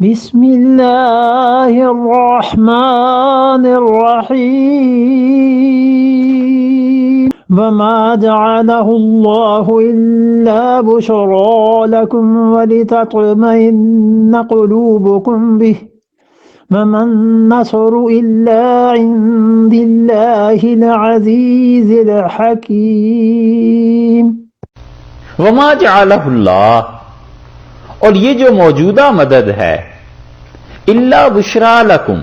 بسم الله الرحمن الرحيم وما جعله الله إلا بشرى لكم ولتطمئن قلوبكم به وما النصر إلا عند الله العزيز الحكيم وما جعلہ اللہ، اور یہ جو موجودہ مدد ہے، الا بشرا لکم،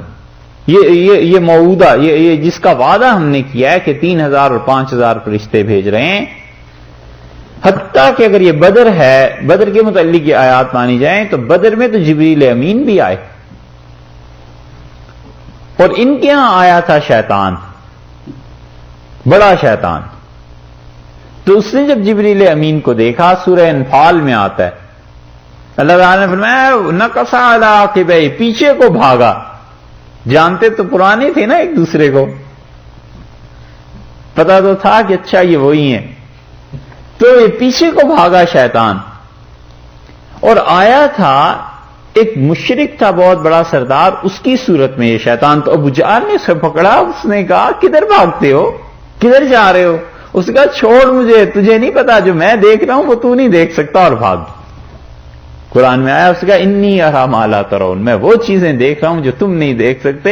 یہ موعودہ، یہ جس کا وعدہ ہم نے کیا ہے کہ 3000 اور 5000 فرشتے بھیج رہے ہیں، حتیٰ کہ اگر یہ بدر ہے، بدر کے متعلق یہ آیات مانی جائیں تو بدر میں تو جبریل امین بھی آئے، اور ان کے ہاں آیا تھا شیطان، بڑا شیطان، تو اس نے جب جبریل امین کو دیکھا، سورہ انفال میں آتا ہے، اللہ تعالیٰ نے فرمایا نقص علی عقبیہ، پیچھے کو بھاگا، جانتے تو پرانے تھے نا ایک دوسرے کو، پتا تو تھا کہ اچھا یہ وہی ہیں، تو یہ پیچھے کو بھاگا شیطان، اور آیا تھا ایک مشرک تھا بہت بڑا سردار، اس کی صورت میں یہ شیطان، تو ابو جہل نے اسے پکڑا، اس نے کہا کدھر بھاگتے ہو، کدھر جا رہے ہو؟ اس نے کہا چھوڑ مجھے، تجھے نہیں پتا جو میں دیکھ رہا ہوں وہ تو نہیں دیکھ سکتا، اور بھاگ۔ قرآن میں آیا، اس نے کہا انی ارا ما لا ترون، میں وہ چیزیں دیکھ رہا ہوں جو تم نہیں دیکھ سکتے۔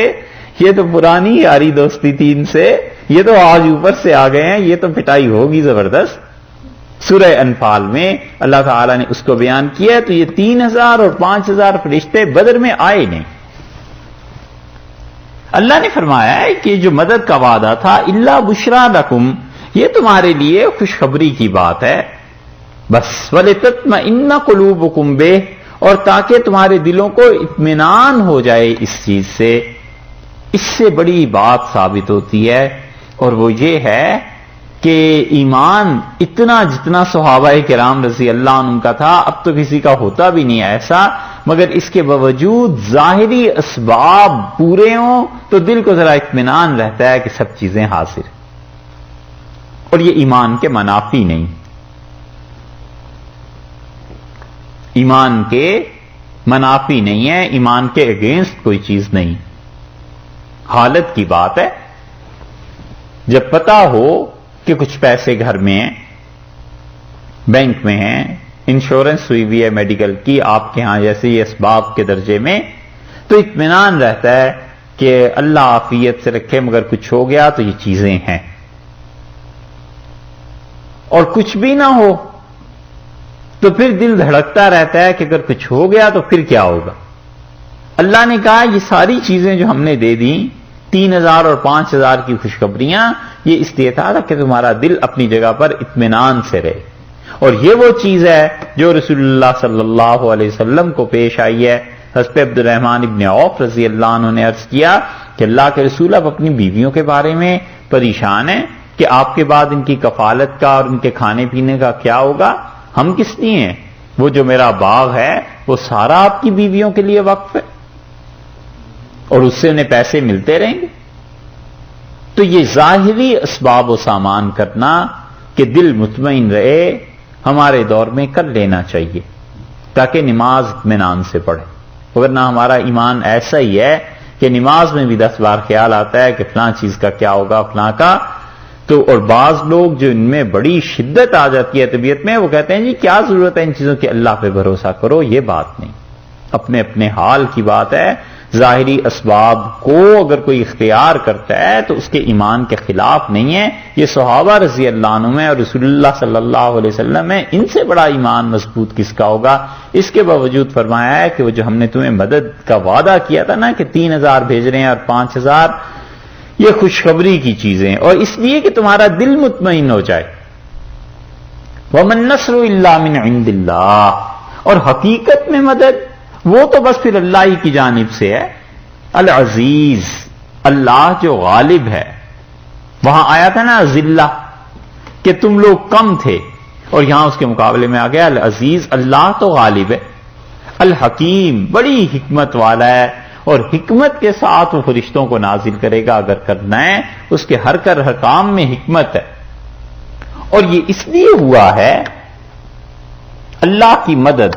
یہ تو پرانی یاری دوستی تھی ان سے، یہ تو آج اوپر سے آ گئے ہیں، یہ تو پٹائی ہوگی زبردست۔ سورہ انفال میں اللہ تعالیٰ نے اس کو بیان کیا، تو یہ 3000 اور 5000 فرشتے بدر میں آئے نہیں۔ اللہ نے فرمایا ہے کہ جو مدد کا وعدہ تھا، الا بشرا لکم، یہ تمہارے لیے خوشخبری کی بات ہے بس، وَلِتَطْمَئِنَّ قُلُوبُكُمْ بِهِ، اور تاکہ تمہارے دلوں کو اطمینان ہو جائے اس چیز سے۔ اس سے بڑی بات ثابت ہوتی ہے، اور وہ یہ ہے کہ ایمان اتنا جتنا صحابہ کرام رضی اللہ عنہ کا تھا، اب تو کسی کا ہوتا بھی نہیں ایسا، مگر اس کے باوجود ظاہری اسباب پورے ہوں تو دل کو ذرا اطمینان رہتا ہے کہ سب چیزیں حاصل، اور یہ ایمان کے منافی نہیں، ایمان کے منافی نہیں ہے، ایمان کے اگینسٹ کوئی چیز نہیں۔ حالت کی بات ہے، جب پتا ہو کہ کچھ پیسے گھر میں ہیں، بینک میں ہیں، انشورنس ہوئی ہوئی ہے میڈیکل کی آپ کے ہاں جیسے یہ اسباب کے درجے میں، تو اطمینان رہتا ہے کہ اللہ عافیت سے رکھے، مگر کچھ ہو گیا تو یہ چیزیں ہیں۔ اور کچھ بھی نہ ہو تو پھر دل دھڑکتا رہتا ہے کہ اگر کچھ ہو گیا تو پھر کیا ہوگا۔ اللہ نے کہا یہ ساری چیزیں جو ہم نے دے دیں، 3000 اور 5000 کی خوشخبریاں، یہ اس لیے تھا کہ تمہارا دل اپنی جگہ پر اطمینان سے رہے، اور یہ وہ چیز ہے جو رسول اللہ صلی اللہ علیہ وسلم کو پیش آئی ہے۔ حضرت عبد الرحمن ابن عوف رضی اللہ عنہ نے عرض کیا کہ اللہ کے رسول اب اپنی بیویوں کے بارے میں پریشان ہیں کہ آپ کے بعد ان کی کفالت کا اور ان کے کھانے پینے کا کیا ہوگا، ہم کس لیے ہیں؟ وہ جو میرا باغ ہے وہ سارا آپ کی بیویوں کے لیے وقف ہے، اور اس سے انہیں پیسے ملتے رہیں گے۔ تو یہ ظاہری اسباب و سامان کرنا کہ دل مطمئن رہے، ہمارے دور میں کر لینا چاہیے تاکہ نماز اطمینان سے پڑھے، ورنہ ہمارا ایمان ایسا ہی ہے کہ نماز میں بھی 10 بار خیال آتا ہے کہ فلاں چیز کا کیا ہوگا، فلاں کا۔ تو اور بعض لوگ جو ان میں بڑی شدت آ جاتی ہے طبیعت میں، وہ کہتے ہیں جی کیا ضرورت ہے ان چیزوں کی، اللہ پہ بھروسہ کرو، یہ بات نہیں، اپنے اپنے حال کی بات ہے۔ ظاہری اسباب کو اگر کوئی اختیار کرتا ہے تو اس کے ایمان کے خلاف نہیں ہے۔ یہ صحابہ رضی اللہ عنہ میں اور رسول اللہ صلی اللہ علیہ وسلم میں، ان سے بڑا ایمان مضبوط کس کا ہوگا؟ اس کے باوجود فرمایا ہے کہ وہ جو ہم نے تمہیں مدد کا وعدہ کیا تھا نا کہ 3000 بھیج رہے ہیں اور 5000، یہ خوشخبری کی چیزیں، اور اس لیے کہ تمہارا دل مطمئن ہو جائے۔ وَمَن نَّصْرُ إِلَّا مِنْ عِندِ اللَّهِ، اور حقیقت میں مدد وہ تو بس پھر اللہ ہی کی جانب سے ہے۔ العزیز، اللہ جو غالب ہے، وہاں آیا تھا نا ذلہ کہ تم لوگ کم تھے، اور یہاں اس کے مقابلے میں آ گیا العزیز، اللہ تو غالب ہے۔ الحکیم، بڑی حکمت والا ہے، اور حکمت کے ساتھ وہ فرشتوں کو نازل کرے گا اگر کرنا ہے، اس کے ہر کام میں حکمت ہے۔ اور یہ اس لیے ہوا ہے، اللہ کی مدد